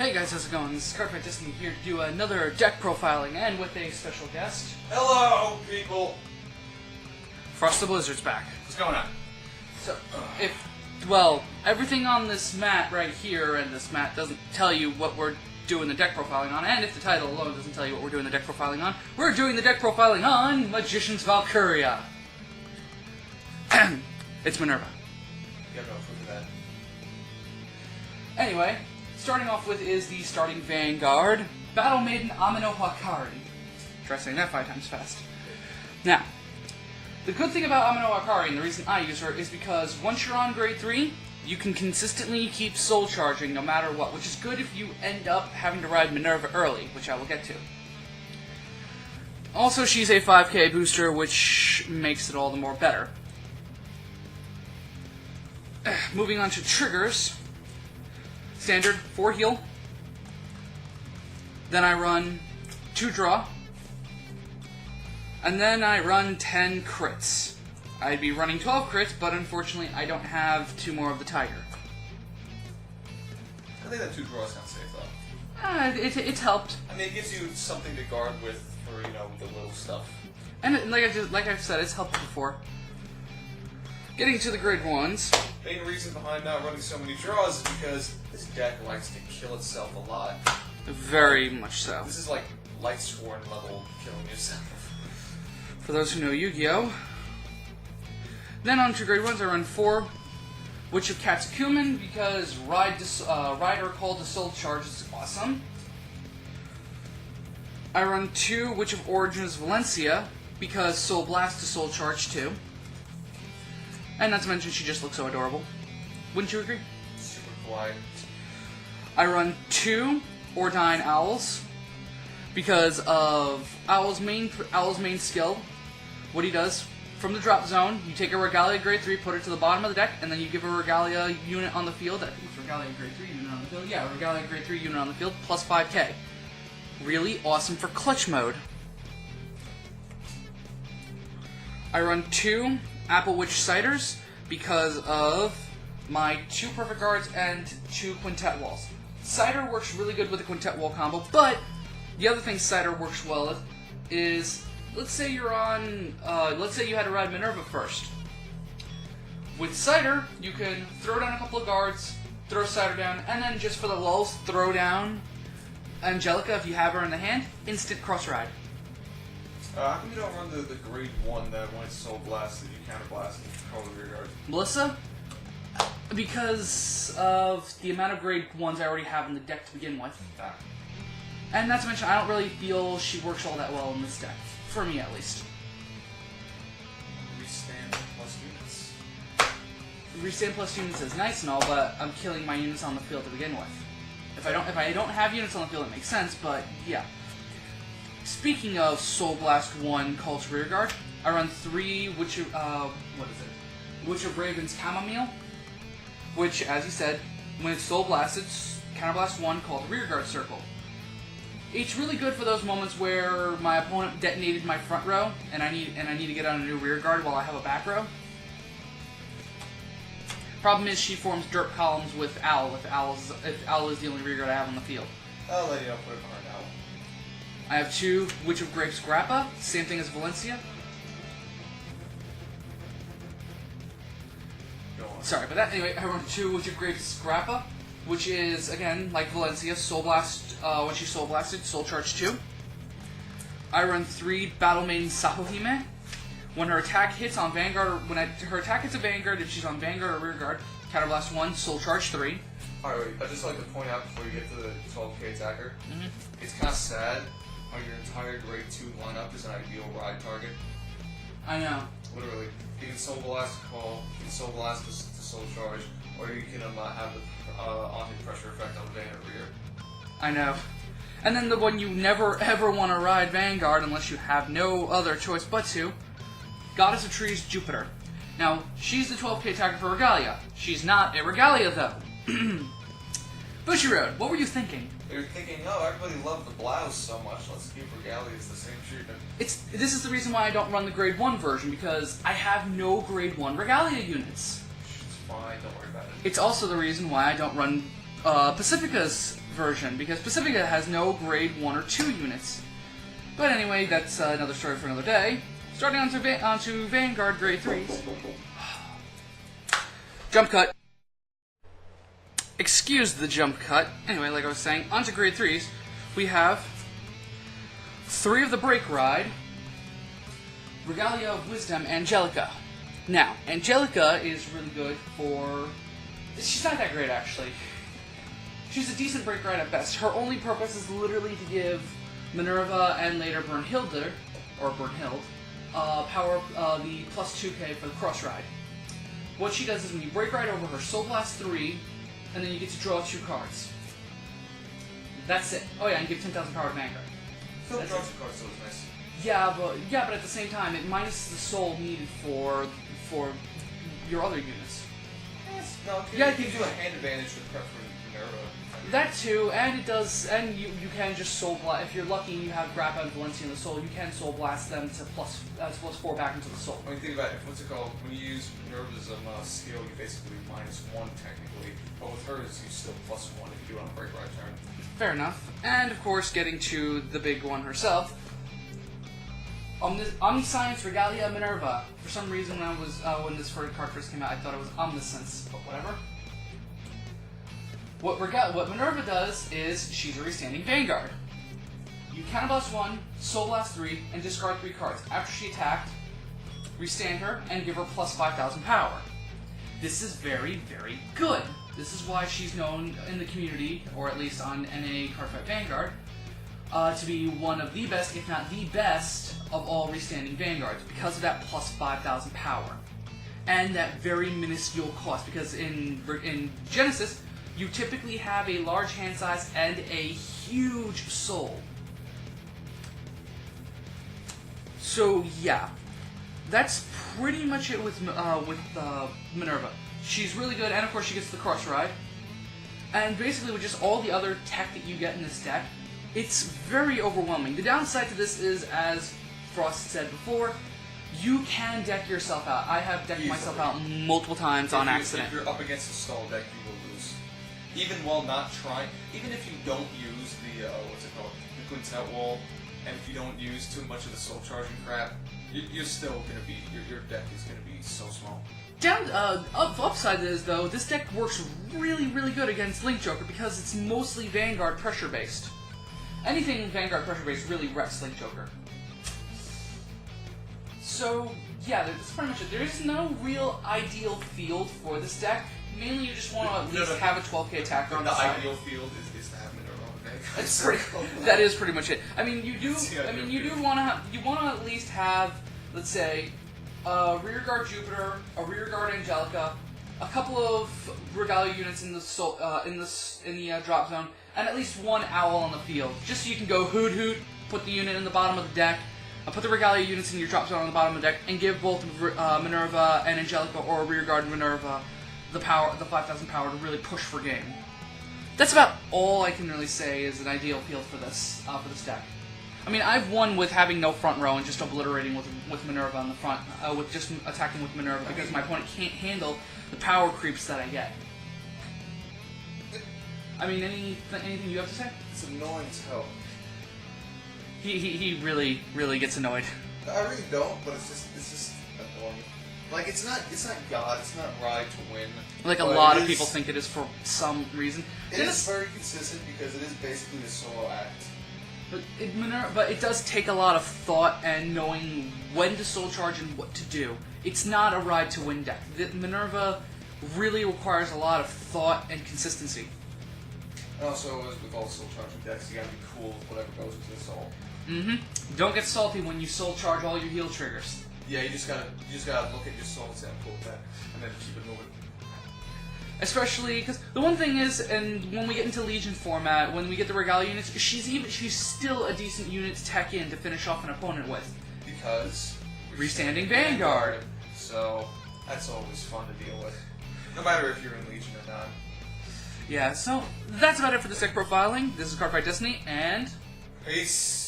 Hey guys, how's it going? This is Cardfight here to do another deck profiling and with a special guest. Hello, people! Frost the Blizzard's back. What's going on? So, everything on this mat right here and this mat doesn't tell you what we're doing the deck profiling on, and if the title alone doesn't tell you what we're doing the deck profiling on, we're doing the deck profiling on Magician's Valkyria. It's Minerva. You have no proof of that. Anyway, starting off with is the starting Vanguard, Battle Maiden Amenohoakari. Try saying that 5 times fast. Now, the good thing about Amenohoakari, and the reason I use her, is because once you're on grade 3, you can consistently keep soul charging no matter what, which is good if you end up having to ride Minerva early, which I will get to. Also, she's a 5k booster, which makes it all the more better. Moving on to triggers. Standard, 4 heal. Then I run 2 draw. And then I run 10 crits. I'd be running 12 crits, but unfortunately I don't have 2 more of the Tiger. I think that 2 draws sounds safe, though. It's helped. I mean, it gives you something to guard with for, you know, the little stuff. And like I've said, it's helped before. Getting to the grade 1s. Main reason behind not running so many draws is because this deck likes to kill itself a lot. Very much so. This is like Light Sworn level killing yourself. For those who know Yu-Gi-Oh! Then on to grade 1s, I run 4 Witch of Cat's Cumin because Rider Call to Soul Charge is awesome. I run 2 Witch of Origins Valencia because Soul Blast to Soul Charge 2. And not to mention, she just looks so adorable. Wouldn't you agree? Super quiet. I run 2 Ordain Owls because of Owl's main skill. What he does, from the drop zone, you take a Regalia grade 3, put it to the bottom of the deck, and then you give a Regalia unit on the field. I think it's Regalia grade 3 unit on the field. Yeah, Regalia grade 3 unit on the field, plus 5k. Really awesome for clutch mode. I run 2 Apple Witch Ciders because of my 2 Perfect Guards and 2 Quintet Walls. Cider works really good with the Quintet Wall combo, but the other thing Cider works well with is, let's say you're on, let's say you had to ride Minerva first. With Cider, you can throw down a couple of guards, throw Cider down, and then just for the lulls, throw down Angelica if you have her in the hand, instant cross ride. How come you don't run the grade 1 that when it's Soul Blast that you counter blast and call the rear guard? Melissa? Because of the amount of grade 1s I already have in the deck to begin with. Ah. And not to mention, I don't really feel she works all that well in this deck. For me, at least. Restand plus units. Restand plus units is nice and all, but I'm killing my units on the field to begin with. If I don't have units on the field, it makes sense, but yeah. Speaking of Soul Blast 1 Call to Rearguard, I run 3 Witch of Raven's Chamomile, which, as you said, when it's Soul Blasted, Counterblast 1 Call to Rearguard Circle. It's really good for those moments where my opponent detonated my front row, and I need to get on a new rearguard while I have a back row. Problem is, she forms dirt columns with Owl if Owl is the only rearguard I have on the field. I'll let you know, put it behind Owl. I have 2 Witch of Grapes Grappa, same thing as Valencia. Go on. Sorry about that. Anyway, I run 2 Witch of Grapes Grappa, which is, again, like Valencia, Soul Blast, when she's Soul Blasted, Soul Charge 2. I run 3 Battle Maiden Sahohime. When her attack hits on Vanguard, her attack hits a Vanguard, if she's on Vanguard or Rearguard, Counterblast 1, Soul Charge 3. Alright, wait, I'd just like to point out before you get to the 12k attacker, it's kind of sad how your entire grade 2 lineup is an ideal ride target. I know. Literally. You can Soul Blast Call, you can Soul Blast to Soul Charge, or you can have the on-hit pressure effect on the Van or rear. I know. And then the one you never ever want to ride Vanguard unless you have no other choice but to, Goddess of Trees Jupiter. Now, she's the 12k attacker for Regalia. She's not a Regalia though. Bushy Road, what were you thinking? You're thinking, oh, everybody loved the blouse so much, let's give Regalias the same treatment. This is the reason why I don't run the grade 1 version, because I have no grade 1 Regalia units. It's fine, don't worry about it. It's also the reason why I don't run Pacifica's version, because Pacifica has no grade 1 or 2 units. But anyway, that's another story for another day. Starting onto Vanguard grade 3s. Jump cut. Excuse the jump cut. Anyway, like I was saying, onto grade 3s, we have 3 of the Break Ride, Regalia of Wisdom, Angelica. Now, Angelica is really good for... She's not that great, actually. She's a decent Break Ride at best. Her only purpose is literally to give Minerva and later Brunhild, power the plus 2k for the Cross Ride. What she does is when you Break Ride over her, Soul Blast 3, and then you get to draw 2 cards. That's it. Oh yeah, and give 10,000 power to Vanguard. Still draw 2 cards, so it's nice. Yeah, but at the same time, it minuses the soul needed for your other units. Yes. No, yeah, it gives you a hand advantage with prep for Minerva. That too, and it does, and you can just soul blast. If you're lucky and you have Grappa and Valencia in the soul, you can soul blast them to plus 4 back into the soul. When you think about it, what's it called? When you use Minerva's skill, you basically -1 technically, but with hers, you still +1 if you do it on a Break Ride turn. Fair enough. And of course, getting to the big one herself, Omniscience Regalia Minerva. For some reason, when this card first came out, I thought it was Omniscience, but whatever. What Minerva does is she's a restanding Vanguard. You counterblast 1, Soul Blast 3, and discard 3 cards. After she attacked, restand her and give her plus 5,000 power. This is very, very good. This is why she's known in the community, or at least on NA Cardfight Vanguard, to be one of the best, if not the best, of all restanding Vanguards, because of that plus 5,000 power. And that very minuscule cost, because in Genesis, you typically have a large hand size and a huge soul. So yeah, that's pretty much it with Minerva. She's really good, and of course she gets the Cross Ride. And basically with just all the other tech that you get in this deck, it's very overwhelming. The downside to this is, as Frost said before, you can deck yourself out. I have decked myself out multiple times on accident. If you're up against a stall deck, you will lose. Even while not trying, even if you don't use the, the Quintet Wall, and if you don't use too much of the soul charging crap, you're still going to be, your deck is going to be so small. Upside is, though, this deck works really, really good against Link Joker because it's mostly Vanguard pressure-based. Anything Vanguard pressure-based really wrecks Link Joker. So, yeah, that's pretty much it. There is no real ideal field for this deck. Mainly, you just want to at least have a 12k attacker on the side. The ideal field is to have Minerva on the deck. That's pretty. That is pretty much it. I mean, you do want to at least have, let's say, a rearguard Jupiter, a rearguard Angelica, a couple of Regalia units in the drop zone, and at least 1 owl on the field, just so you can go hoot hoot, put the unit in the bottom of the deck, put the Regalia units in your drop zone on the bottom of the deck, and give both Minerva and Angelica or rearguard Minerva the 5,000 power to really push for game. That's about all I can really say is an ideal field for this deck. I mean, I've won with having no front row and just obliterating with Minerva on the front, with just attacking with Minerva because my opponent can't handle the power creeps that I get. I mean, anything you have to say? It's annoying as hell. He really gets annoyed. I really don't, but it's just annoying. Like, it's not God, it's not Ride to win. Like a lot of people think it is for some reason. It is very consistent because it is basically a solo act. But it does take a lot of thought and knowing when to soul charge and what to do. It's not a Ride to win deck. Minerva really requires a lot of thought and consistency. And also, as with all soul charging decks, you gotta be cool with whatever goes into the soul. Don't get salty when you soul charge all your heal triggers. Yeah, you just gotta look at your soul and say, I'm cool with that, and then keep it moving. Especially because the one thing is, and when we get into Legion format, when we get the Regalia units, she's still a decent unit to tech in to finish off an opponent with. Because restanding Vanguard. So that's always fun to deal with, no matter if you're in Legion or not. Yeah, so that's about it for this deck profiling. This is Cardfight Destiny, and peace.